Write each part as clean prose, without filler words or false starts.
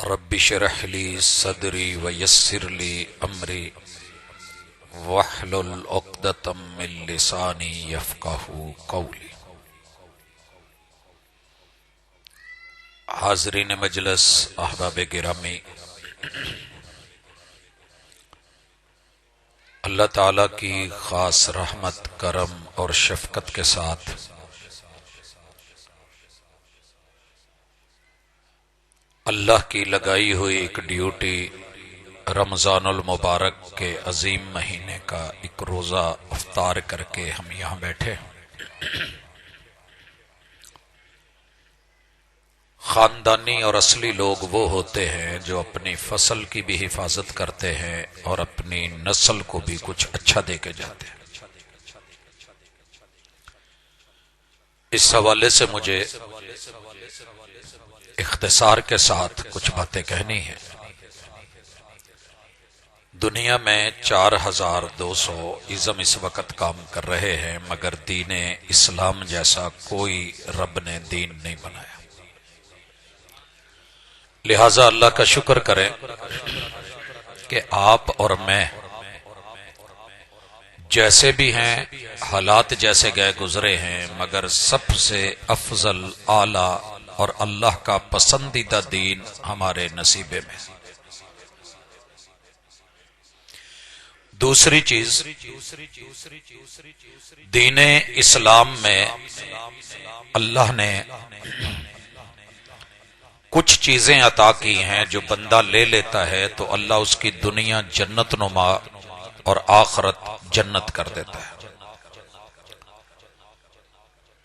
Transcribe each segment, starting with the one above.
رب اشرح لي صدري ويسر لي امري واحلل عقدة من لساني يفقهوا قولي۔ حاضرین مجلس، احباب گرامی، اللہ تعالیٰ کی خاص رحمت، کرم اور شفقت کے ساتھ اللہ کی لگائی ہوئی ایک ڈیوٹی رمضان المبارک کے عظیم مہینے کا ایک روزہ افطار کر کے ہم یہاں بیٹھے۔ خاندانی اور اصلی لوگ وہ ہوتے ہیں جو اپنی فصل کی بھی حفاظت کرتے ہیں اور اپنی نسل کو بھی کچھ اچھا دے کے جاتے ہیں۔ اس حوالے سے مجھے اختصار کے ساتھ کچھ باتیں کہنی ہیں۔ دنیا میں 4200 ازم اس وقت کام کر رہے ہیں، مگر دین اسلام جیسا کوئی رب نے دین نہیں بنایا۔ لہذا اللہ کا شکر کریں کہ آپ اور میں جیسے بھی ہیں، حالات جیسے گئے گزرے ہیں، مگر سب سے افضل، اعلی اور اللہ کا پسندیدہ دین ہمارے نصیبے میں۔ دوسری چیز، دین اسلام میں اللہ نے کچھ چیزیں عطا کی ہیں جو بندہ لے لیتا ہے تو اللہ اس کی دنیا جنت نما اور آخرت جنت کر دیتا ہے۔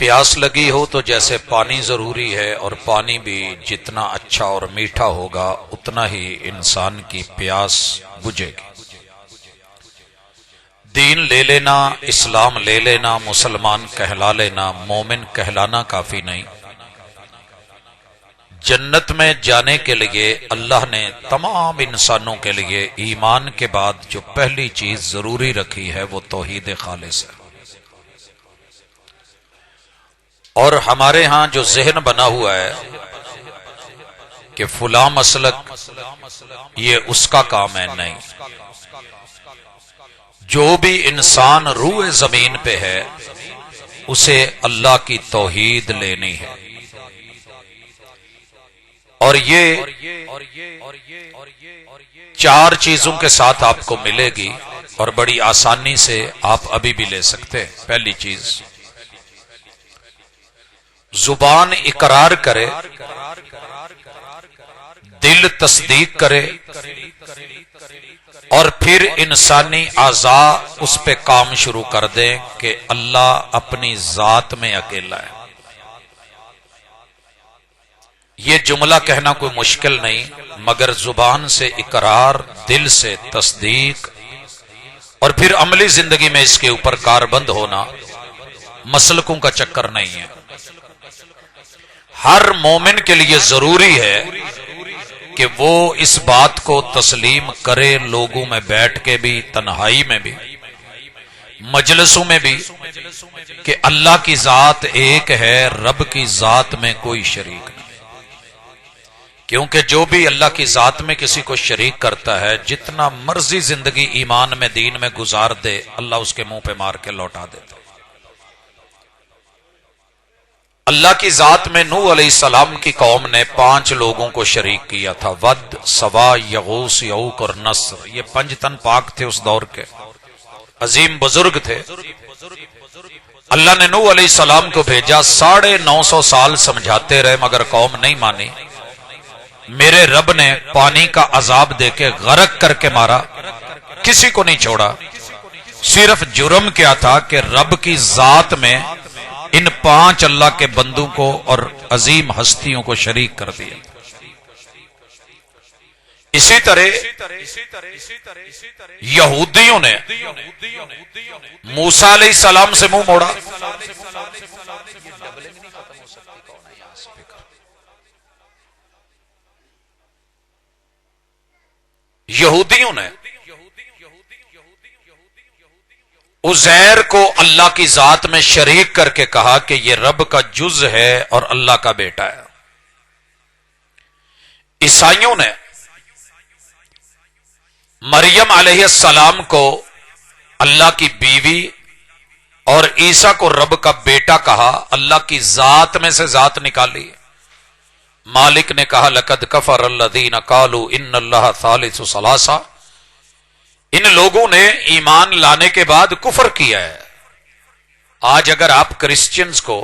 پیاس لگی ہو تو جیسے پانی ضروری ہے، اور پانی بھی جتنا اچھا اور میٹھا ہوگا اتنا ہی انسان کی پیاس بجھے گی۔ دین لے لینا، اسلام لے لینا، مسلمان کہلا لینا، مومن کہلانا کافی نہیں۔ جنت میں جانے کے لیے اللہ نے تمام انسانوں کے لیے ایمان کے بعد جو پہلی چیز ضروری رکھی ہے وہ توحید خالص ہے۔ اور ہمارے ہاں جو ذہن بنا ہوا ہے کہ فلاں مسلک یہ اس کا کام ہے، نہیں، جو بھی انسان روح زمین پہ ہے اسے اللہ کی توحید لینی ہے، اور یہ 4 چیزوں کے ساتھ آپ کو ملے گی اور بڑی آسانی سے آپ ابھی بھی لے سکتے ہیں۔ پہلی چیز، زبان اقرار کرے، دل تصدیق کرے، اور پھر انسانی اعضاء اس پہ کام شروع کر دیں کہ اللہ اپنی ذات میں اکیلا ہے۔ یہ جملہ کہنا کوئی مشکل نہیں، مگر زبان سے اقرار، دل سے تصدیق، اور پھر عملی زندگی میں اس کے اوپر کاربند ہونا مسلکوں کا چکر نہیں ہے۔ ہر مومن کے لیے ضروری ہے کہ وہ اس بات کو تسلیم کرے، لوگوں میں بیٹھ کے بھی، تنہائی میں بھی، مجلسوں میں بھی، کہ اللہ کی ذات ایک ہے، رب کی ذات میں کوئی شریک نہیں۔ کیونکہ جو بھی اللہ کی ذات میں کسی کو شریک کرتا ہے، جتنا مرضی زندگی ایمان میں، دین میں گزار دے، اللہ اس کے منہ پہ مار کے لوٹا دیتا ہے۔ اللہ کی ذات میں نوح علیہ السلام کی قوم نے 5 لوگوں کو شریک کیا تھا، ود، سوا، یغوث، یعوق اور نصر۔ یہ 5 تن پاک تھے اس دور کے، عظیم بزرگ تھے۔ اللہ نے نوح علیہ السلام کو بھیجا، 950 سال سمجھاتے رہے مگر قوم نہیں مانی۔ میرے رب نے پانی کا عذاب دے کے غرق کر کے مارا، کسی کو نہیں چھوڑا۔ صرف جرم کیا تھا کہ رب کی ذات میں ان 5 اللہ کے بندوں کو اور عظیم ہستیوں کو شریک کر دیا۔ اسی طرح یہودیوں نے موسیٰ علیہ السلام سے منہ موڑا۔ یہودیوں نے عزیر کو اللہ کی ذات میں شریک کر کے کہا کہ یہ رب کا جز ہے اور اللہ کا بیٹا ہے۔ عیسائیوں نے مریم علیہ السلام کو اللہ کی بیوی اور عیسیٰ کو رب کا بیٹا کہا، اللہ کی ذات میں سے ذات نکالی۔ مالک نے کہا لقد کفر الذین قالوا ان اللہ ثالث ثلاثہ، ان لوگوں نے ایمان لانے کے بعد کفر کیا ہے۔ آج اگر آپ کرسچنز کو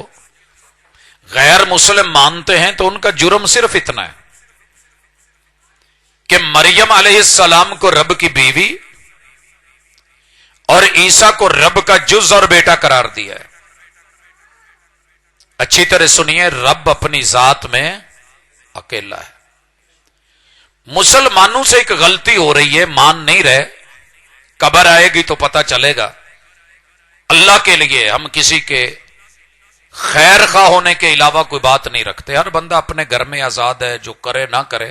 غیر مسلم مانتے ہیں تو ان کا جرم صرف اتنا ہے کہ مریم علیہ السلام کو رب کی بیوی اور عیسیٰ کو رب کا جز اور بیٹا قرار دیا ہے۔ اچھی طرح سنیے، رب اپنی ذات میں اکیلا ہے۔ مسلمانوں سے ایک غلطی ہو رہی ہے، مان نہیں رہے، قبر آئے گی تو پتہ چلے گا۔ اللہ کے لیے ہم کسی کے خیر خواہ ہونے کے علاوہ کوئی بات نہیں رکھتے، ہر بندہ اپنے گھر میں آزاد ہے، جو کرے نہ کرے،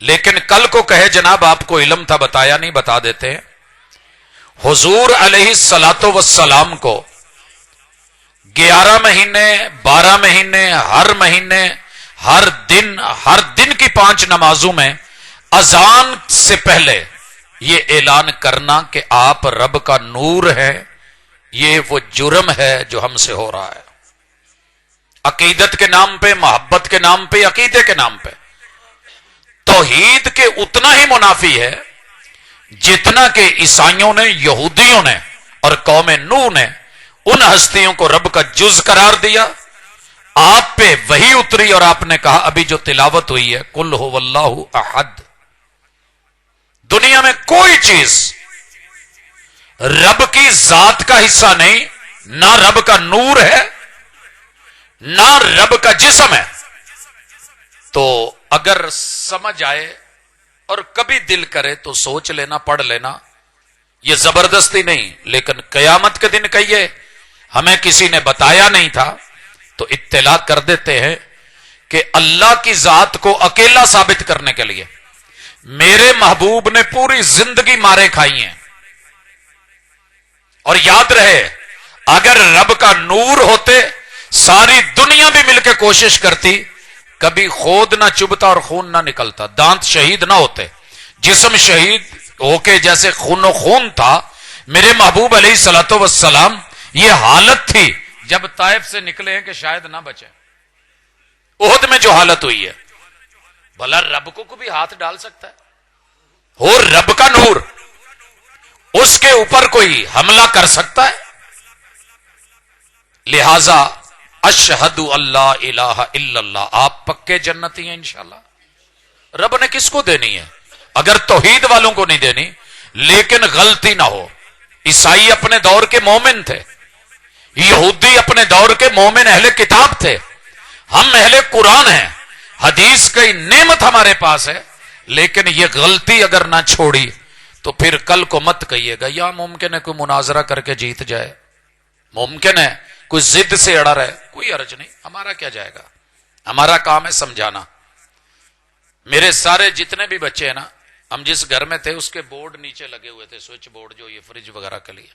لیکن کل کو کہے جناب آپ کو علم تھا بتایا نہیں، بتا دیتے ہیں۔ حضور علیہ الصلوۃ والسلام کو 11 مہینے 12 مہینے ہر مہینے ہر دن کی 5 نمازوں میں اذان سے پہلے یہ اعلان کرنا کہ آپ رب کا نور ہے، یہ وہ جرم ہے جو ہم سے ہو رہا ہے، عقیدت کے نام پہ، محبت کے نام پہ، عقیدے کے نام پہ۔ توحید کے اتنا ہی منافی ہے جتنا کہ عیسائیوں نے، یہودیوں نے اور قوم نوح نے ان ہستیوں کو رب کا جز قرار دیا۔ آپ پہ وہی اتری اور آپ نے کہا، ابھی جو تلاوت ہوئی ہے قل هو اللہ احد، دنیا میں کوئی چیز رب کی ذات کا حصہ نہیں، نہ رب کا نور ہے نہ رب کا جسم ہے۔ تو اگر سمجھ آئے اور کبھی دل کرے تو سوچ لینا، پڑھ لینا، یہ زبردستی نہیں، لیکن قیامت کے دن کہیے ہمیں کسی نے بتایا نہیں تھا تو اطلاع کر دیتے ہیں کہ اللہ کی ذات کو اکیلا ثابت کرنے کے لیے میرے محبوب نے پوری زندگی مارے کھائی ہیں۔ اور یاد رہے، اگر رب کا نور ہوتے ساری دنیا بھی مل کے کوشش کرتی، کبھی خود نہ چبھتا اور خون نہ نکلتا، دانت شہید نہ ہوتے، جسم شہید ہو کے جیسے خون و خون تھا۔ میرے محبوب علیہ الصلوۃ والسلام یہ حالت تھی جب طائف سے نکلے ہیں کہ شاید نہ بچے۔ احد میں جو حالت ہوئی ہے، بھلا رب کو بھی ہاتھ ڈال سکتا ہے؟ اور رب کا نور، اس کے اوپر کوئی حملہ کر سکتا ہے؟ لہذا اشہد اللہ الہ الا اللہ، آپ پکے جنتی ہیں انشاءاللہ۔ رب نے کس کو دینی ہے؟ اگر توحید والوں کو نہیں دینی، لیکن غلطی نہ ہو، عیسائی اپنے دور کے مومن تھے، یہودی اپنے دور کے مومن اہل کتاب تھے، ہم اہل قرآن ہیں، حدیث کی نعمت ہمارے پاس ہے، لیکن یہ غلطی اگر نہ چھوڑی تو پھر کل کو مت کہیے گا یا ممکن ہے کوئی مناظرہ کر کے جیت جائے، ممکن ہے کوئی ضد سے اڑا رہے، کوئی حرج نہیں، ہمارا کیا جائے گا، ہمارا کام ہے سمجھانا۔ میرے سارے جتنے بھی بچے ہیں نا، ہم جس گھر میں تھے اس کے بورڈ نیچے لگے ہوئے تھے، سوئچ بورڈ جو یہ فریج وغیرہ کے لیے،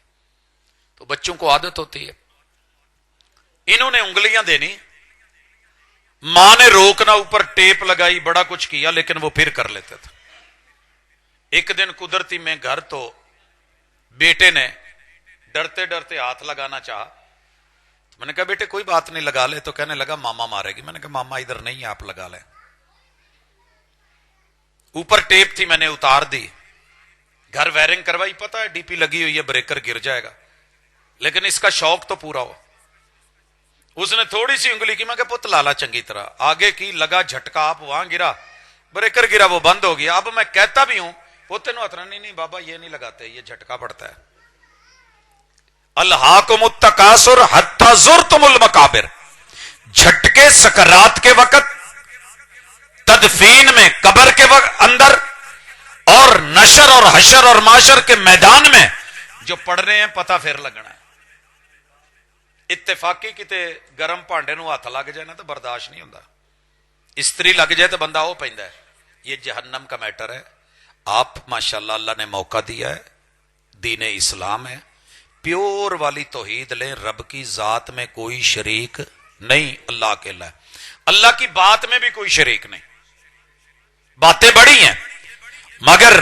تو بچوں کو عادت ہوتی ہے، انہوں نے انگلیاں دینی، ماں نے روکنا، اوپر ٹیپ لگائی، بڑا کچھ کیا، لیکن وہ پھر کر لیتے تھے۔ ایک دن قدرتی میں گھر تو بیٹے نے ڈرتے ڈرتے ہاتھ لگانا چاہا، میں نے کہا بیٹے کوئی بات نہیں لگا لے، تو کہنے لگا ماما مارے گی۔ میں نے کہا ماما ادھر نہیں ہے، آپ لگا لیں۔ اوپر ٹیپ تھی، میں نے اتار دی، گھر وائرنگ کروائی، پتا ہے ڈی پی لگی ہوئی ہے، بریکر گر جائے گا، لیکن اس کا شوق تو پورا ہو۔ اس نے تھوڑی سی انگلی کی، میں کہا پت لالا چنگی طرح آگے کی، لگا جھٹکا، آپ وہاں گرا، بریکر گرا، وہ بند ہو گیا۔ اب میں کہتا بھی ہوں پوتے نو اتنا، نہیں بابا یہ نہیں لگاتے، یہ جھٹکا پڑتا ہے۔ الہاکم التکاثر حتی زرتم المقابر، جھٹکے سکرات کے وقت، تدفین میں قبر کے وقت اندر، اور نشر اور حشر اور معاشر کے میدان میں جو پڑھ رہے ہیں پتہ پھر لگنا ہے۔ اتفاقی کتے گرم پانڈے نو ہاتھ لگ جائے نا تو برداشت نہیں ہوتا، استری لگ جائے تو بندہ ہو پیندا ہے، یہ جہنم کا میٹر ہے۔ آپ ماشاءاللہ اللہ نے موقع دیا ہے، دین اسلام ہے، پیور والی توحید لیں، رب کی ذات میں کوئی شریک نہیں، اللہ اکیلا ہے، اللہ کی بات میں بھی کوئی شریک نہیں۔ باتیں بڑی ہیں، مگر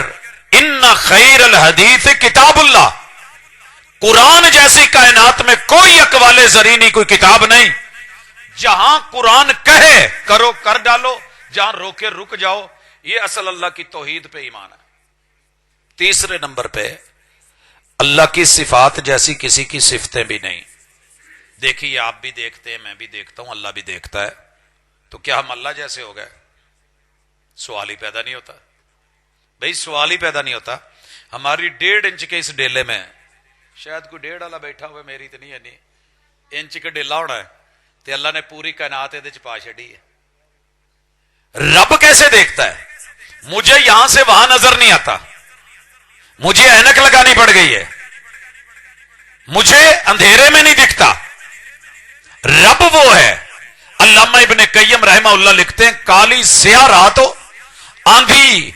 ان خیر الحدیث کتاب اللہ، قرآن جیسی کائنات میں کوئی اقوال زری نہیں، کوئی کتاب نہیں۔ جہاں قرآن کہے کرو کر ڈالو، جہاں روکے رک جاؤ۔ یہ اصل اللہ کی توحید پہ ایمان ہے۔ تیسرے نمبر پہ اللہ کی صفات جیسی کسی کی صفتیں بھی نہیں۔ دیکھیے آپ بھی دیکھتے ہیں، میں بھی دیکھتا ہوں، اللہ بھی دیکھتا ہے، تو کیا ہم اللہ جیسے ہو گئے؟ سوال ہی پیدا نہیں ہوتا بھائی، سوال ہی پیدا نہیں ہوتا۔ ہماری 1.5 انچ کے اس ڈیلے میں شاید کوئی 1.5 والا بیٹھا ہوا، میری تو نہیں ہے، نہیں انچ کا ڈیلا ہونا ہے، تو اللہ نے پوری کائنات یہ پا چڑی ہے۔ رب کیسے دیکھتا ہے؟ مجھے یہاں سے وہاں نظر نہیں آتا، مجھے اینک لگانی پڑ گئی ہے، مجھے اندھیرے میں نہیں دکھتا۔ رب وہ ہے۔ علامہ ابن قیم رحمہ اللہ لکھتے ہیں، کالی سیاہ رات ہو، آندھی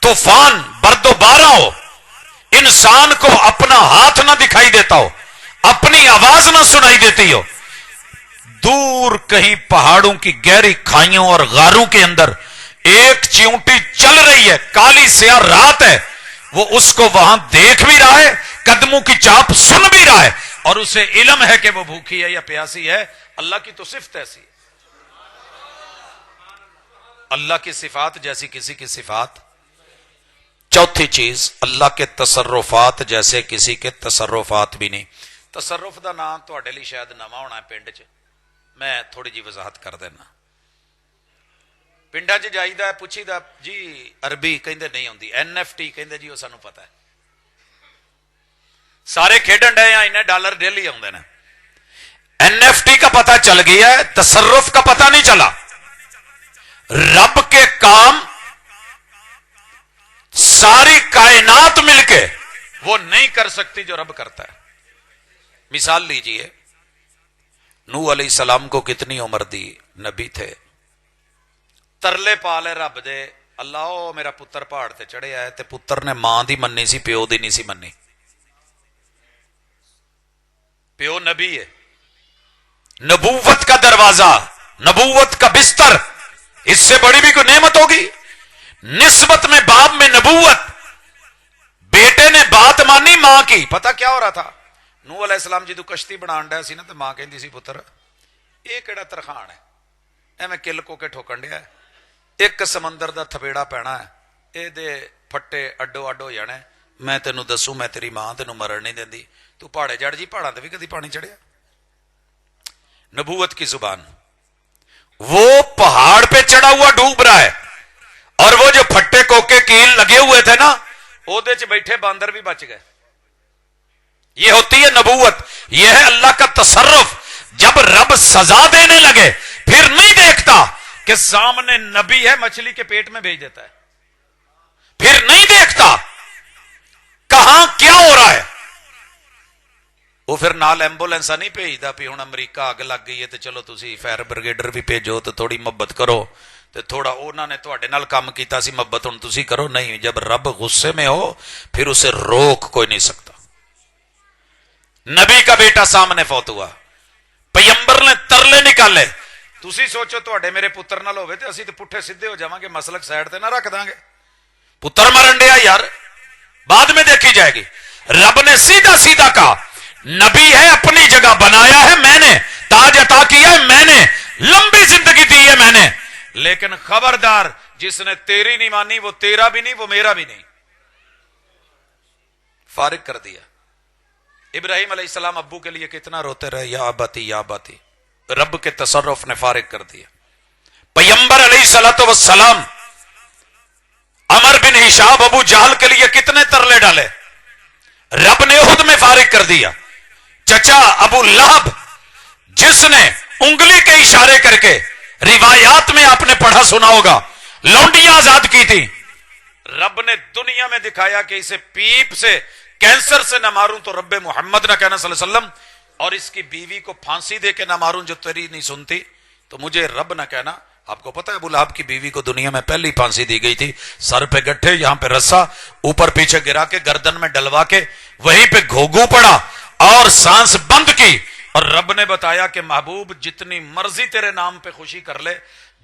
طوفان برد و بارہ ہو، انسان کو اپنا ہاتھ نہ دکھائی دیتا ہو، اپنی آواز نہ سنائی دیتی ہو، دور کہیں پہاڑوں کی گہری کھائیوں اور غاروں کے اندر ایک چیونٹی چل رہی ہے، کالی سیاہ رات ہے، وہ اس کو وہاں دیکھ بھی رہا ہے، قدموں کی چاپ سن بھی رہا ہے، اور اسے علم ہے کہ وہ بھوکی ہے یا پیاسی ہے۔ اللہ کی تو صفت ایسی ہے، اللہ کی صفات جیسی کسی کی صفات۔ چوتھی چیز، اللہ کے تصرفات جیسے کسی کے تصرفات بھی نہیں۔ تصرف دا نام تواڈے لئی شاید نواں ہونا ہے پنڈ چ، میں تھوڑی جی وضاحت کر دینا۔ پنڈا چ جائیدا ہے، پوچھی دا جی عربی کہندے نہیں ہوندی، NFT کہندے جی وہ سانو پتہ ہے، سارے کھیڈن ڈے ہیں، انہیں ڈالر ڈیلی آتے ہیں۔ NFT کا پتہ چل گیا ہے، تصرف کا پتہ نہیں چلا۔ رب کے کام ساری کائنات مل کے وہ نہیں کر سکتی جو رب کرتا ہے۔ مثال لیجئے، نوح علیہ السلام کو کتنی عمر دی؟ نبی تھے، ترلے پالے رب دے، اللہ او میرا پتر پہاڑ تے چڑھے آئے، تے پتر نے ماں دی مننی سی، پیو دی نہیں سی مننی۔ پیو نبی ہے، نبوت کا دروازہ، نبوت کا بستر، اس سے بڑی بھی کوئی نعمت ہوگی؟ نسبت میں باپ میں نبوت، بیٹے نے بات مانی ماں کی۔ پتہ کیا ہو رہا تھا؟ نوح علیہ السلام جدو کشتی بنان ڈیا سی نا، تو ماں کہندی سی پتر یہ کیڑا ترخان ہے، ایویں کل کو کے ٹھوکن ڈیا ہے، ایک سمندر دا تھپیڑا پینا ہے، اے دے پھٹے اڈو اڈ ہو جانے، میں تینوں دسوں میں تیری ماں تینوں مرن نہیں دیندی، تو پہاڑے جڑ جی، پہاڑاں تے بھی کدی پانی چڑھیا؟ نبوت کی زبان۔ وہ پہاڑ پہ چڑھا ہوا ڈوب رہا ہے، اور وہ جو پھٹے کوکے کیل لگے ہوئے تھے نا، اودے چ بیٹھے باندر بھی بچ گئے۔ یہ ہوتی ہے نبوت، یہ ہے اللہ کا تصرف۔ جب رب سزا دینے لگے پھر نہیں دیکھتا کہ سامنے نبی ہے، مچھلی کے پیٹ میں بھیج دیتا ہے، پھر نہیں دیکھتا کہاں کیا ہو رہا ہے۔ وہ پھر نال ایمبولینس نہیں بھیجتا بھی ہوں امریکہ اگ لگ گئی ہے تو چلو تسی فائر بریگیڈر بھی بھیجو تو تھوڑی محبت کرو، تو تھوڑا انہوں نے تواڈے نال کام کیتا سی، محبت ہن تسی کرو۔ نہیں، جب رب غصے میں ہو پھر اسے روک کوئی نہیں سکتا۔ نبی کا بیٹا سامنے فوت ہوا، پیغمبر نے ترلے نکالے، تسی سوچو تواڈے میرے پتر نال ہوے تے اسی تے پٹھے سیدھے ہو جاواں گے، مسلک سائڈ تے نہ رکھ داں گے۔ پتر مرن ڈیا یار، بعد میں دیکھی جائے گی۔ رب نے سیدھا سیدھا کہا، نبی ہے اپنی جگہ، بنایا ہے میں نے، تاج عطا کیا ہے میں نے، لمبی زندگی دی ہے میں نے، لیکن خبردار جس نے تیری نہیں مانی وہ تیرا بھی نہیں، وہ میرا بھی نہیں۔ فارغ کر دیا۔ ابراہیم علیہ السلام ابو کے لیے کتنا روتے رہے، یا ابتی یا ابتی، رب کے تصرف نے فارغ کر دیا۔ پیغمبر علیہ الصلوۃ والسلام عمر بن ہشام ابو جہل کے لیے کتنے ترلے ڈالے، رب نے احد میں فارغ کر دیا۔ چچا ابو لہب جس نے انگلی کے اشارے کر کے، روایات میں آپ نے پڑھا سنا ہوگا، لونڈیاں آزاد کی تھی، رب نے دنیا میں دکھایا کہ اسے پیپ سے، کینسر سے نہ ماروں تو رب محمد نہ کہنا صلی اللہ علیہ وسلم، اور اس کی بیوی کو پھانسی دے کے نہ ماروں جو تیری نہیں سنتی تو مجھے رب نہ کہنا۔ آپ کو پتا ہے ابو لہب کی بیوی کو دنیا میں پہلی پھانسی دی گئی تھی، سر پہ گٹھے، یہاں پہ رسا، اوپر پیچھے گرا کے گردن میں ڈلوا کے وہیں پہ گھوگو پڑا اور سانس بند کی، اور رب نے بتایا کہ محبوب جتنی مرضی تیرے نام پہ خوشی کر لے،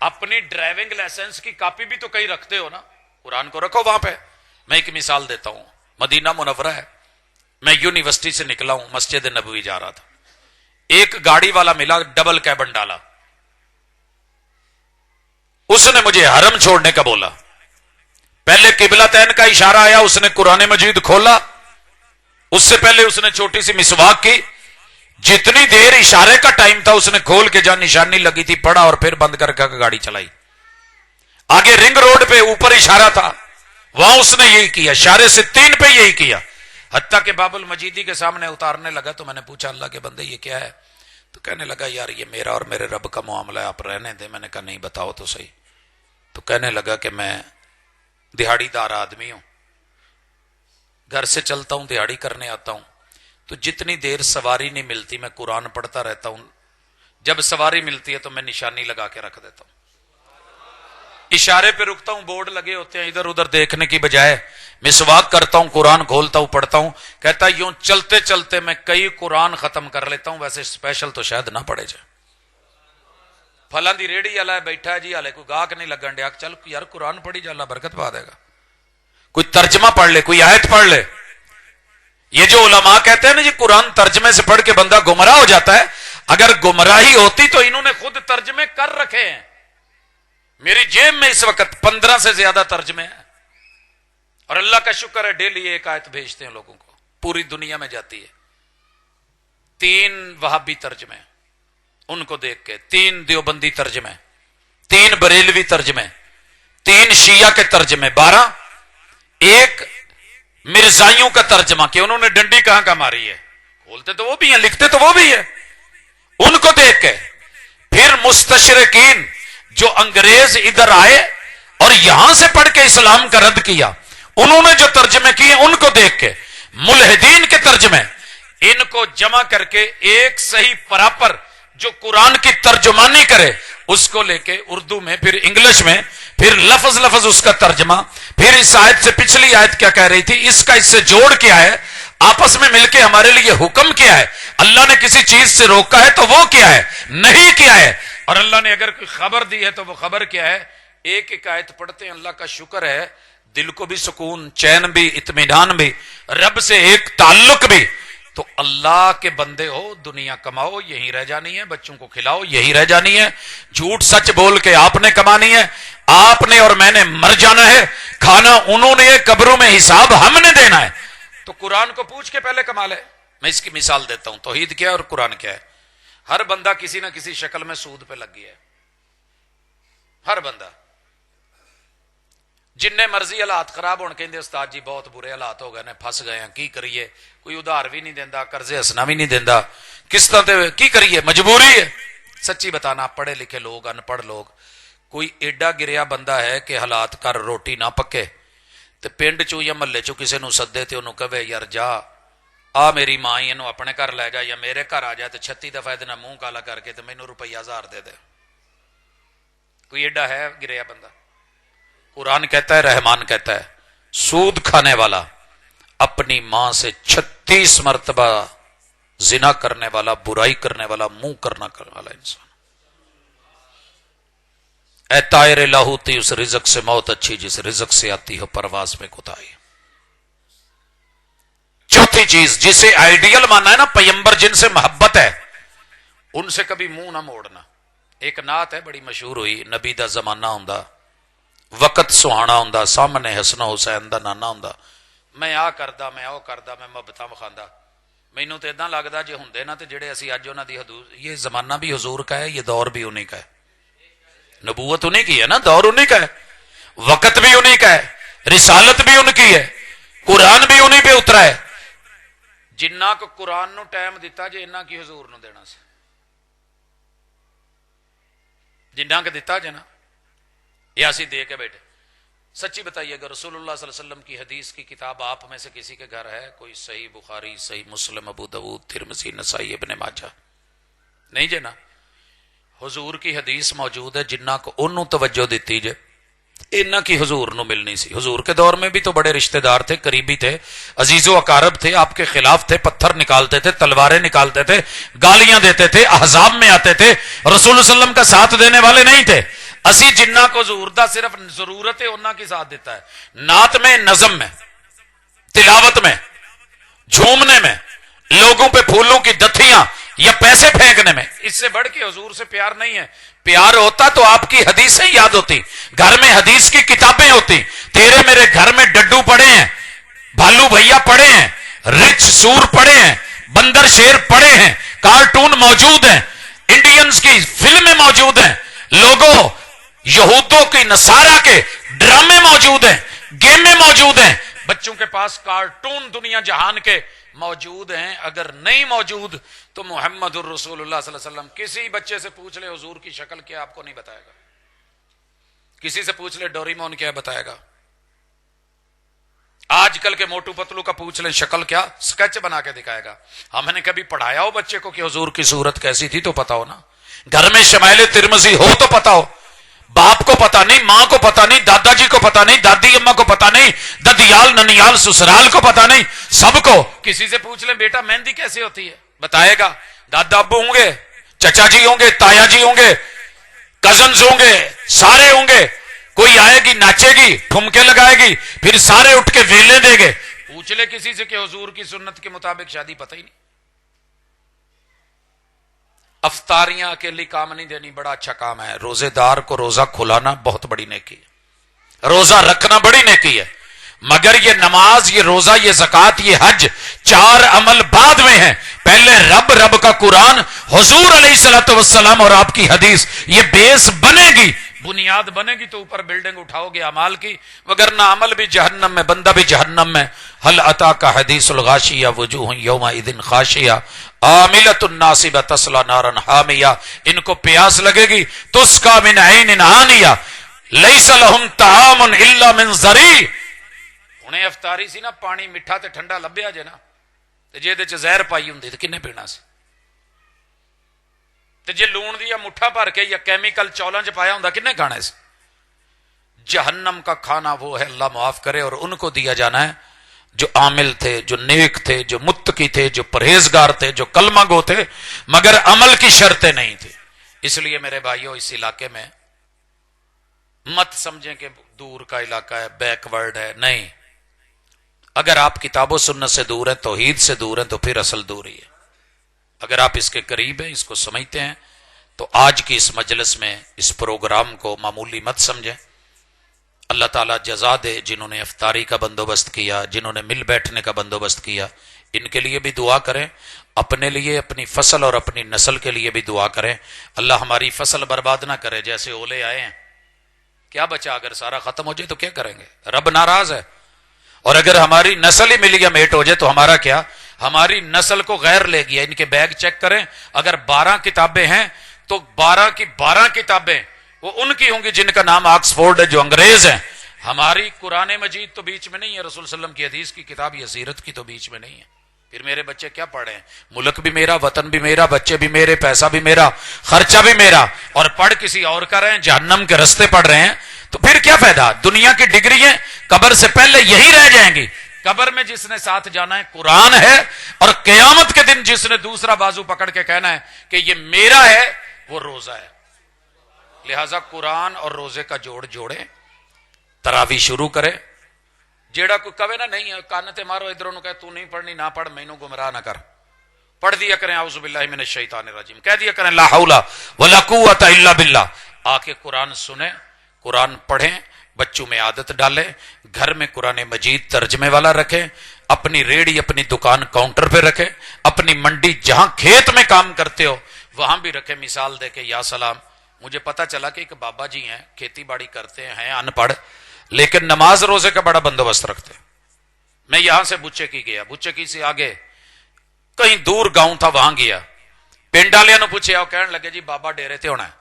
اپنی ڈرائیونگ لائسنس کی کاپی بھی تو کئی رکھتے ہو نا, قرآن کو رکھو وہاں پہ. میں ایک مثال دیتا ہوں, مدینہ منورہ ہے, میں یونیورسٹی سے نکلا ہوں, مسجد نبوی جا رہا تھا, ایک گاڑی والا ملا, ڈبل کیبن ڈالا, اس نے مجھے حرم چھوڑنے کا بولا. پہلے قبلتین کا اشارہ آیا, اس نے قرآن مجید کھولا, اس سے پہلے اس نے چھوٹی سی مسواک کی, جتنی دیر اشارے کا ٹائم تھا اس نے کھول کے جہاں نشانی لگی تھی پڑھا اور پھر بند کر کے گاڑی چلائی. آگے رنگ روڈ پہ اوپر اشارہ تھا, وہاں اس نے یہی کیا, اشارے سے 3 پہ یہی کیا, حتیٰ کہ باب المجیدی کے سامنے اتارنے لگا. تو میں نے پوچھا اللہ کے بندے یہ کیا ہے؟ تو کہنے لگا یار یہ میرا اور میرے رب کا معاملہ ہے, آپ رہنے دیں. میں نے کہا نہیں بتاؤ تو صحیح. تو کہنے لگا کہ میں دہاڑی دار آدمی ہوں, گھر سے چلتا ہوں, دہاڑی کرنے آتا ہوں, تو جتنی دیر سواری نہیں ملتی میں قرآن پڑھتا رہتا ہوں, جب سواری ملتی ہے تو میں نشانی لگا کے رکھ دیتا ہوں, اشارے پہ رکتا ہوں, بورڈ لگے ہوتے ہیں, ادھر ادھر دیکھنے کی بجائے مسواک کرتا ہوں, قرآن کھولتا ہوں, پڑھتا ہوں. کہتا یوں چلتے چلتے میں کئی قرآن ختم کر لیتا ہوں, ویسے اسپیشل تو شاید نہ پڑھے جائے. فلاں دی ریڑھی والا بیٹھا ہے جی, ہالے کوئی گاہک نہیں لگن ڈیا, چل یار قرآن پڑھی جا, اللہ برکت پا دے گا. کوئی ترجمہ پڑھ لے, کوئی آیت پڑھ لے. یہ جو علماء کہتے ہیں نا جی قرآن ترجمے سے پڑھ کے بندہ گمراہ ہو جاتا ہے, اگر گمراہی ہوتی تو انہوں نے خود ترجمے کر رکھے ہیں. میری جیب میں اس وقت 15 سے زیادہ ترجمے ہیں, اور اللہ کا شکر ہے ڈیلی ایک آیت بھیجتے ہیں لوگوں کو, پوری دنیا میں جاتی ہے. 3 وہابی ترجمے ان کو دیکھ کے, 3 دیوبندی ترجمے, 3 بریلوی ترجمے, 3 شیعہ کے ترجمے, 12, ایک مرزائیوں کا ترجمہ کہ انہوں نے ڈنڈی کہاں کا ماری ہے, کھولتے تو وہ بھی ہیں, لکھتے تو وہ بھی ہے. ان کو دیکھ کے پھر مستشرقین جو انگریز ادھر آئے اور یہاں سے پڑھ کے اسلام کا رد کیا, انہوں نے جو ترجمے کیے ان کو دیکھ کے ملحدین کے ترجمے, ان کو جمع کر کے ایک صحیح پراپر جو قرآن کی ترجمانی کرے اس کو لے کے اردو میں, پھر انگلش میں, پھر لفظ لفظ اس کا ترجمہ, پھر اس آیت سے پچھلی آیت کیا کہہ رہی تھی, اس کا اس سے جوڑ کیا ہے, آپس میں مل کے ہمارے لیے حکم کیا ہے, اللہ نے کسی چیز سے روکا ہے تو وہ کیا ہے, نہیں کیا ہے, اور اللہ نے اگر کوئی خبر دی ہے تو وہ خبر کیا ہے. ایک ایک آیت پڑھتے ہیں, اللہ کا شکر ہے, دل کو بھی سکون, چین بھی, اطمینان بھی, رب سے ایک تعلق بھی. تو اللہ کے بندے ہو, دنیا کماؤ یہی رہ جانی ہے, بچوں کو کھلاؤ یہی رہ جانی ہے, جھوٹ سچ بول کے آپ نے کمانی ہے, آپ نے اور میں نے مر جانا ہے, کھانا انہوں نے, قبروں میں حساب ہم نے دینا ہے. تو قرآن کو پوچھ کے پہلے کما لے. میں اس کی مثال دیتا ہوں, توحید کیا ہے اور قرآن کیا ہے. ہر بندہ کسی نہ کسی شکل میں سود پہ لگ گیا ہے, ہر بندہ. جن مرضی حالات خراب ہونے کہندے استاد جی بہت برے حالات ہو گئے نے, پھس گئے ہیں, کی کریے, کوئی ادھار بھی نہیں دیندا, قرضے ہسنا بھی نہیں دیندا, کس طرح تے کی کریے, مجبوری ہے. سچی بتانا, پڑھے لکھے لوگ, ان پڑھ لوگ, کوئی ایڈا گریا بندہ ہے کہ حالات کر روٹی نہ پکے تے پنڈ چو یا محلے چو کسے نو سدے تے انہوں کہے یار جا آ میری ماں ہی انہوں اپنے گھر لے جا, یا میرے گھر آ جائے تے 36 دفعہ دے منہ کالا کر کے تے مینوں ₹1000 دے دے. کوئی ایڈا ہے گریا بندہ؟ قرآن کہتا ہے, رحمان کہتا ہے, سود کھانے والا, اپنی ماں سے 36 مرتبہ زنا کرنے والا, برائی کرنے والا, منہ کرنا کرنے والا انسان. اے طائر لاہوتی, اس رزق سے موت اچھی جس رزق سے آتی ہو پرواز میں کوتاہی. چوتھی چیز جسے آئیڈیل مانا ہے نا, پیمبر جن سے محبت ہے ان سے کبھی منہ نہ موڑنا. ایک نعت ہے بڑی مشہور ہوئی, نبی دا زمانہ ہوندا, وقت سہانا ہوندا, سامنے حسن حسین دا نانا ہوندا, میں آ کردا, میں او کردا, میں محبتاں وکھاندا. مینوں تے اداں لگدا جے ہوندے نا تے جڑے اسی اج انہاں دی حدود, یہ زمانہ بھی حضور کا ہے, یہ دور بھی انہی کا ہے, نبوت انہی کی ہے نا, دور انہی کا ہے, وقت بھی انہی کا ہے, رسالت بھی ان کی ہے, قرآن بھی انہی پہ اترا ہے. جنہ کو قرآن نو ٹائم دیتا جے انہاں کی حضور نو دینا سی, جنہ کو دیتا جے نا یہ اسی دے کے بیٹھے. سچی بتائیے اگر رسول اللہ صلی اللہ علیہ وسلم کی حدیث کی کتاب آپ میں سے کسی کے گھر ہے, کوئی صحیح بخاری, صحیح مسلم, ابو داؤد, ترمذی, نسائی, ابن ماجہ, نہیں جے نا, حضور کی حدیث موجود ہے, جنہ کو انہوں توجہ دیتی جے انہاں کی حضور نو ملنی سی. حضور کے دور میں بھی تو بڑے رشتہ دار تھے, قریبی تھے, عزیز و اقارب تھے, آپ کے خلاف تھے, پتھر نکالتے تھے, تلواریں نکالتے تھے, گالیاں دیتے تھے, احزاب میں آتے تھے, رسول اللہ صلی اللہ علیہ وسلم کا ساتھ دینے والے نہیں تھے. اسی جنہ کو حضور دا صرف ضرورت ہے انہاں کی ساتھ دیتا ہے، نعت میں، نظم میں، تلاوت میں، جھومنے میں، لوگوں پہ پھولوں کی دتھیاں یا پیسے پھینکنے میں، اس سے بڑھ کے حضور سے پیار نہیں ہے۔ پیار ہوتا تو آپ کی حدیثیں یاد ہوتی، گھر میں حدیث کی کتابیں ہوتی۔ تیرے میرے گھر میں ڈڈو پڑے ہیں، بھالو بھیا پڑے ہیں، رچ سور پڑے ہیں، بندر شیر پڑے ہیں، کارٹون موجود ہیں، انڈینز کی فلمیں موجود ہیں، لوگوں یہودوں کی نصارہ کے ڈرامے موجود ہیں، گیمیں موجود ہیں، بچوں کے پاس کارٹون دنیا جہان کے موجود ہیں۔ اگر نہیں موجود تو محمد الرسول اللہ صلی اللہ علیہ وسلم، کسی بچے سے پوچھ لے حضور کی شکل کیا، آپ کو نہیں بتائے گا۔ کسی سے پوچھ لے ڈوریمون کیا، بتائے گا۔ آج کل کے موٹو پتلو کا پوچھ لیں شکل کیا، سکیچ بنا کے دکھائے گا۔ ہم نے کبھی پڑھایا ہو بچے کو کہ حضور کی صورت کیسی تھی تو پتا ہو نا۔ گھر میں شمائل ترمذی ہو تو پتا ہو، باپ کو پتا نہیں، ماں کو پتا نہیں، دادا جی کو پتا نہیں، دادی اماں کو پتا نہیں، ددیال ننیال سسرال کو پتا نہیں، سب کو۔ کسی سے پوچھ لیں بیٹا مہندی کیسے ہوتی ہے، بتائے گا۔ دادا ابو ہوں گے، چچا جی ہوں گے، تایا جی ہوں گے، کزنز ہوں گے، سارے ہوں گے۔ کوئی آئے گی ناچے گی، ٹھمکے لگائے گی، پھر سارے اٹھ کے ویلے دے گے۔ پوچھ لے کسی سے کہ حضور کی سنت کے مطابق شادی، پتہ ہی نہیں۔ افطاریاں اکیلی کام نہیں دینی، بڑا اچھا کام ہے۔ روزے دار کو روزہ کھلانا بہت بڑی نیکی ہے، روزہ رکھنا بڑی نیکی ہے، مگر یہ نماز، یہ روزہ، یہ زکوٰۃ، یہ حج، 4 عمل بعد میں ہیں۔ پہلے رب کا قرآن، حضور علیہ الصلوۃ والسلام اور آپ کی حدیث، یہ بیس بنے گی، بنیاد بنے گی تو اوپر بلڈنگ اٹھاؤ گے اعمال کی، وگرنہ عمل بھی جہنم میں، بندہ بھی جہنم میں۔ هل اتاک حدیث الغاشیہ وجوہ یومئذ خاشیہ عاملۃ ناصبہ تصلی نارا حامیہ۔ ان کو پیاس لگے گی، تسقی من عین آنیہ لیس لہم طعام الا من ضریع۔ انہیں افطاری سی نا، پانی میٹھا تے ٹھنڈا لبیا جے نا، تے جے دے چ زہر پائی ہوندی تے کنے پینا سی؟ تے جے لون دیا مٹھا بھر کے یا کیمیکل چولاں چ پایا ہوندا کنے کھانا سی؟ جہنم کا کھانا وہ ہے، اللہ معاف کرے، اور ان کو دیا جانا ہے جو عامل تھے، جو نیک تھے، جو متقی تھے، جو پرہیزگار تھے، جو کلمہ گو تھے، مگر عمل کی شرطیں نہیں تھی۔ اس لیے میرے بھائیوں، اس علاقے میں مت سمجھیں کہ دور کا علاقہ ہے، بیک ورڈ ہے، نہیں۔ اگر آپ کتاب و سنت سے دور ہیں، توحید سے دور ہیں، تو پھر اصل دوری ہے۔ اگر آپ اس کے قریب ہیں، اس کو سمجھتے ہیں، تو آج کی اس مجلس میں اس پروگرام کو معمولی مت سمجھیں۔ اللہ تعالیٰ جزا دے جنہوں نے افطاری کا بندوبست کیا، جنہوں نے مل بیٹھنے کا بندوبست کیا، ان کے لیے بھی دعا کریں، اپنے لیے، اپنی فصل اور اپنی نسل کے لیے بھی دعا کریں۔ اللہ ہماری فصل برباد نہ کرے، جیسے اولے آئے ہیں، کیا بچا؟ اگر سارا ختم ہو جائے تو کیا کریں گے؟ رب ناراض ہے۔ اور اگر ہماری نسل ہی مل یا میٹ ہو جائے تو ہمارا کیا؟ ہماری نسل کو غیر لے گیا۔ ان کے بیگ چیک کریں، اگر 12 کتابیں ہیں تو 12 کی 12 کتابیں وہ ان کی ہوں گی جن کا نام آکسفورڈ ہے، جو انگریز ہیں۔ ہماری قرآن مجید تو بیچ میں نہیں ہے، رسول صلی اللہ علیہ وسلم کی حدیث کی کتاب یا سیرت کی تو بیچ میں نہیں ہے۔ پھر میرے بچے کیا پڑھیں؟ ملک بھی میرا، وطن بھی میرا، بچے بھی میرے، پیسہ بھی میرا، خرچہ بھی میرا، اور پڑھ کسی اور کا رہے ہیں، جہنم کے رستے پڑھ رہے ہیں، تو پھر کیا فائدہ؟ دنیا کی ڈگریاں قبر سے پہلے یہی رہ جائیں گی۔ قبر میں جس نے ساتھ جانا ہے قرآن ہے، اور قیامت کے دن جس نے دوسرا بازو پکڑ کے کہنا ہے کہ یہ میرا ہے، وہ روزہ ہے۔ لہذا قرآن اور روزے کا جوڑ جوڑے، تراوی شروع کرے۔ جیڑا کوئی کہے نا نہیں کان تے مارو ادھروں نو، کہ تو نہیں پڑھنی نہ پڑھ، مینوں گمراہ نہ کر، پڑھ دیا کریں اعوذ باللہ من الشیطان الرجیم، کہہ دیا کریں لا حول ولا قوت الا باللہ۔ آ کے قرآن سنیں، قرآن پڑھیں، بچوں میں عادت ڈالیں، گھر میں قرآن مجید ترجمے والا رکھیں، اپنی ریڑھی، اپنی دکان کاؤنٹر پہ رکھیں، اپنی منڈی جہاں کھیت میں کام کرتے ہو وہاں بھی رکھیں۔ مثال دے کے یا سلام، مجھے پتا چلا کہ ایک بابا جی ہیں، کھیتی باڑی کرتے ہیں، ان پڑھ، لیکن نماز روزے کا بڑا بندوبست رکھتے۔ میں یہاں سے بچے کی گیا، بچے کی سے آگے کہیں دور گاؤں تھا، وہاں گیا، پنڈ والوں نے پوچھے، وہ کہنے لگے جی بابا ڈیرے تے ہونا ہے،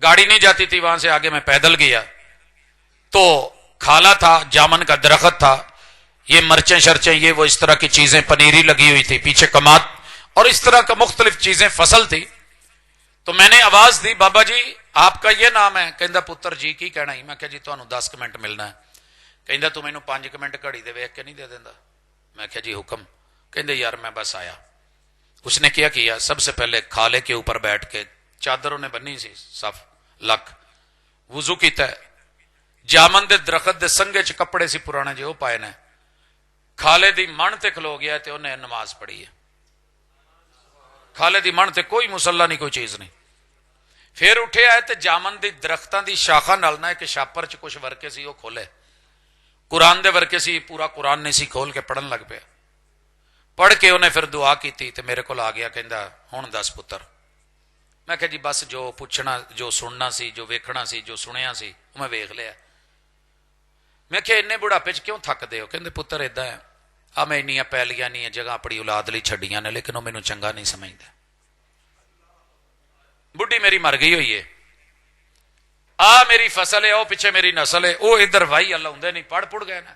گاڑی نہیں جاتی تھی، وہاں سے آگے میں پیدل گیا تو کھالا تھا، جامن کا درخت تھا، یہ مرچیں شرچیں، یہ وہ اس طرح کی چیزیں، پنیری لگی ہوئی تھی، پیچھے کماد اور اس طرح کا مختلف چیزیں، فصل تھی۔ تو میں نے آواز دی، بابا جی آپ کا یہ نام ہے؟ کہندا پتر جی کی کہنا ہی؟ میں کہا جی تانوں 10 منٹ ملنا ہے۔ کہندا تو مینوں 5 منٹ گھڑی دے ویکھ کے نہیں دے دیندا؟ میں کہا جی حکم۔ کہندے یار میں بس آیا۔ اس نے کیا سب سے پہلے کھالے کے اوپر بیٹھ کے، چادروں نے بنی سی صف لک، وضو کیتا ہے، جامن دے درخت دے سنگے چ کپڑے سی پرانے جو پائے نے، کھالے دی من تے کھلو گیا تے انہیں نماز پڑھی ہے، کھالے دی من تے کوئی مصلا نہیں، کوئی چیز نہیں، پھر اٹھے آئے تے جامن دی درختاں دی شاخا نالنا ہے کہ شاپر چ کچھ ورکے سی وہ کھولے، قرآن دے ورکے سی، پورا قرآن نہیں سی، کھول کے پڑھن لگ پیا، پڑھ کے انہیں پھر دعا کی تے میرے کو آ گیا، کہندا ہن دس پتر۔ میں کہ جی بس جو پوچھنا، جو سننا سی، جو ویکھنا سی، جو سنیا سی میں ویکھ لیا۔ میں کہ انے بڑھاپے چ کیوں تھک دے ہو؟ کہندے پتر ادا ہے، آ میں انیاں پیلیاں نہیں جگہ اپنی اولاد لئی چھڈیاں نے، لیکن وہ مینوں چنگا نہیں سمجھدا، بڈھی میری مر گئی ہوئی ہے، آ میری فصل ہے، وہ پیچھے میری نسل ہے، وہ ادھر وائی اللہ ہوں نہیں، پڑھ پڑھ گئے نا،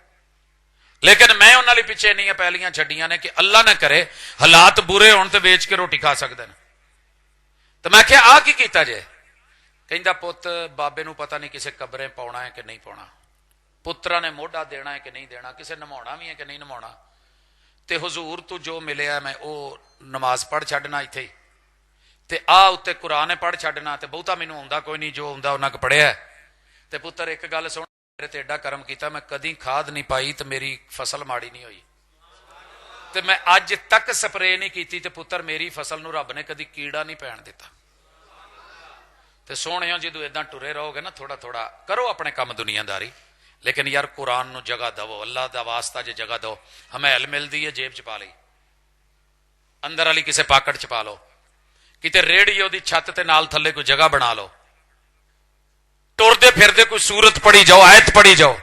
لیکن میں انہاں لئی پیچھے انیاں پیلیاں چھڈیاں نے کہ اللہ نہ کرے حالات برے ہون تے ویچ کے روٹی کھا سکدے نے۔ تو میں کہ آ کی کیتا جے؟ کہندا پت بابے نو پتہ نہیں کسے قبریں پاؤنا ہے کہ نہیں پاؤنا، پترا نے موڈا دینا ہے کہ نہیں دینا، کسے نماؤنا بھی ہے کہ نہیں نماؤنا، تے حضور تو جو ملیا میں او نماز پڑھ چھڈنا ایتھے ہی، تے آ اتے قرآن پڑھ چھڈنا، تے بہتا مینوں ہوندا کوئی نہیں، جو ہوندا انہاں کو پڑھیا ہے۔ تے پتر ایک گل سن، میرے تے ایڈا کرم کیتا، میں کدی کھاد نہیں پائی تے میری فصل ماڑی نہیں ہوئی، تے میں اج تک سپرے نہیں کیتی، تے پتر میری فصل نو رب نے کدی کیڑا نہیں پین دیتا۔ تے سونے جدو اداں ٹرے رہو گے نا، تھوڑا تھوڑا کرو اپنے کام دنیا داری، لیکن یار قرآن نو جگہ دو، اللہ دا واسطہ جے جگہ دو۔ ہمیں علم ملدی ہے جیب چ پا لئی، اندر والی کسے پاکٹ چ پا لو، کتے ریڑیو دی چھت تے نال تھلے کوئی جگہ بنا لو، ٹردے پھردے کوئی سورت پڑھی جاؤ، آیت پڑھی جاؤ۔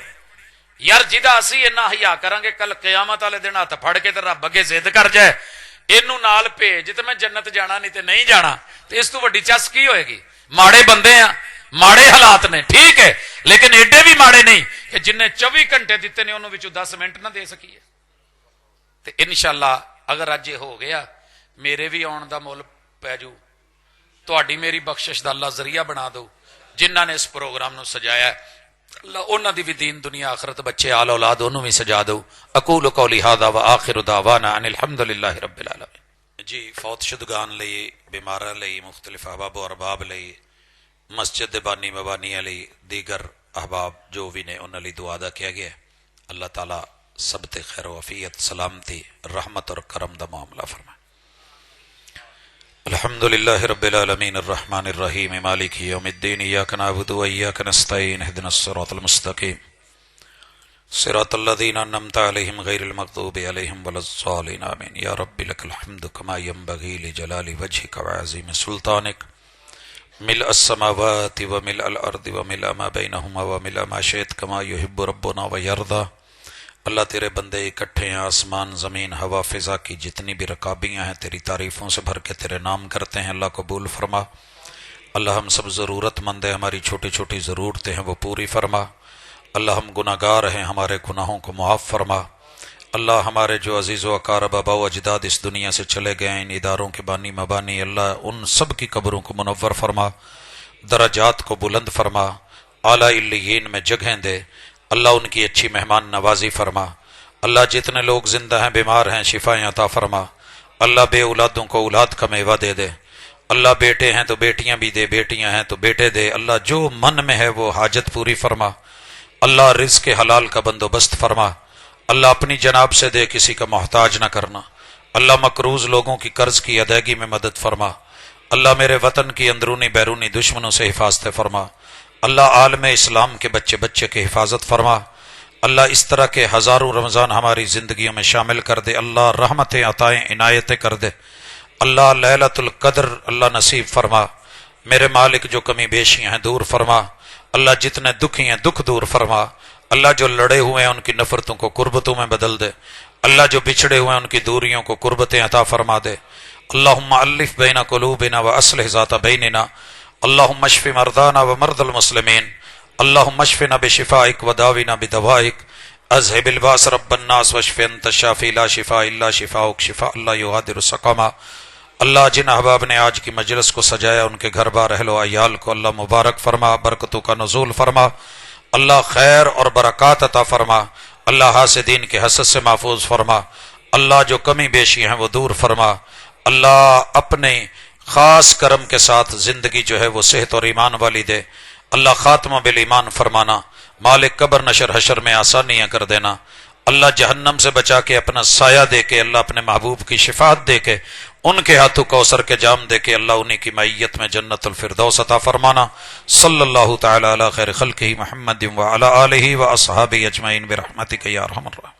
یار جدا اسی اینا حیا کران گے، کل قیامت والے دن ہاتھ پھڑ کے تے رب اگے ضد کر جائے اینو نال بھیج تے میں جنت جانا نہیں تے نہیں جانا، تے اس تو وڈی چس کی ہوئے گی؟ ماڑے بندے ہیں، ماڑے حالات نے، ٹھیک ہے، لیکن ایڈے بھی ماڑے نہیں کہ جن نے 24 گھنٹے دیتے نے انہوں وچوں 10 منٹ نہ دے سکیے۔ تے انشاءاللہ اگر اج یہ ہو گیا، میرے بھی آن دا مول پی جو، تہاڈی میری بخشش دا اللہ ذریعہ بنا دو، جنہاں نے اس پروگرام نو سجایا ہے اللہ انہاں دی بھی دین دنیا آخرت بچے آل اولاد انہوں بھی سجا دو۔ اقول قولی ھذا وآخر دعوانا ان الحمدللہ رب العالمین۔ جی فوت شدگان لئی، بیماراں لئی، مختلف احباب و ارباب لئی، مسجد دے بانی مبانی لئی، دیگر احباب جو بھی نے انہاں لئی دعا ادا کیا گیا ہے، اللہ تعالی سب تے خیر و عافیت، سلامتی، رحمت اور کرم دا معاملہ فرمائے۔ الحمدللہ رب العالمین الرحمن الرحیم مالک یوم الدین، ایاک نعبد و ایاک نستعین، اہدنا الصراط المستقیم صراط الذین انعمت علیہم غیر المغضوب علیہم ولا الضالین آمین۔ یا رب لک الحمد کما ینبغی لجلال وجہک وعظیم سلطانک، ملء السماوات وملء الارض وملء ما بینہما وملء ما شئت کما یحب ربنا ویرضی۔ اللہ تیرے بندے اکٹھے ہیں، آسمان زمین ہوا فضا کی جتنی بھی رکابیاں ہیں تیری تعریفوں سے بھر کے تیرے نام کرتے ہیں، اللہ قبول فرما۔ اللہ ہم سب ضرورت مند ہیں، ہماری چھوٹی چھوٹی ضرورتیں ہیں وہ پوری فرما۔ اللہ ہم گناہ گار ہیں، ہمارے گناہوں کو معاف فرما۔ اللہ ہمارے جو عزیز و اقارب آبا و اجداد اس دنیا سے چلے گئے ہیں، ان اداروں کے بانی مبانی، اللہ ان سب کی قبروں کو منور فرما، درجات کو بلند فرما، اعلی علیین میں جگہیں دے، اللہ ان کی اچھی مہمان نوازی فرما۔ اللہ جتنے لوگ زندہ ہیں بیمار ہیں شفائیں عطا فرما۔ اللہ بے اولادوں کو اولاد کا میوہ دے دے۔ اللہ بیٹے ہیں تو بیٹیاں بھی دے، بیٹیاں ہیں تو بیٹے دے۔ اللہ جو من میں ہے وہ حاجت پوری فرما۔ اللہ رزق حلال کا بندوبست فرما۔ اللہ اپنی جناب سے دے، کسی کا محتاج نہ کرنا۔ اللہ مقروض لوگوں کی قرض کی ادائیگی میں مدد فرما۔ اللہ میرے وطن کی اندرونی بیرونی دشمنوں سے حفاظت فرما۔ اللہ عالم اسلام کے بچے بچے کی حفاظت فرما۔ اللہ اس طرح کے ہزاروں رمضان ہماری زندگیوں میں شامل کر دے۔ اللہ رحمتیں عطائیں عنایتیں کر دے۔ اللہ لیلۃ القدر اللہ نصیب فرما۔ میرے مالک جو کمی بیشیاں ہیں دور فرما۔ اللہ جتنے دکھی ہیں دکھ دور فرما۔ اللہ جو لڑے ہوئے ہیں ان کی نفرتوں کو قربتوں میں بدل دے۔ اللہ جو بچھڑے ہوئے ہیں ان کی دوریوں کو قربتیں عطا فرما دے۔ اللہم الف بین قلوبنا واصلح ذات بیننا۔ اللہم اشف مرضانا ومرضى المسلمین۔ اللہم اشفنا بشفائک وداونا بدوائک۔ اذهب الباس رب الناس واشف انت الشافی لا شفاء الا شفاؤک شفاء لا یغادر سقما۔ اللہ جن احباب نے آج کی مجلس کو سجایا ان کے گھر بار اہل و عیال کو اللہ مبارک فرما، برکتوں کا نزول فرما۔ اللہ خیر اور برکات عطا فرما۔ اللہ حاسدین کے حسد سے محفوظ فرما۔ اللہ جو کمی بیشی ہیں وہ دور فرما۔ اللہ اپنے خاص کرم کے ساتھ زندگی جو ہے وہ صحت اور ایمان والی دے۔ اللہ خاتمہ بالایمان فرمانا، مالک قبر نشر حشر میں آسانیاں کر دینا، اللہ جہنم سے بچا کے اپنا سایہ دے کے، اللہ اپنے محبوب کی شفاعت دے کے، ان کے ہاتھوں کوثر کے جام دے کے اللہ انہی کی معیت میں جنت الفردوس عطا فرمانا۔ صلی اللہ تعالی علی خیر خلقہ محمد وعلی آلہ واصحابہ اجمعین برحمتک یا ارحم الراحمین۔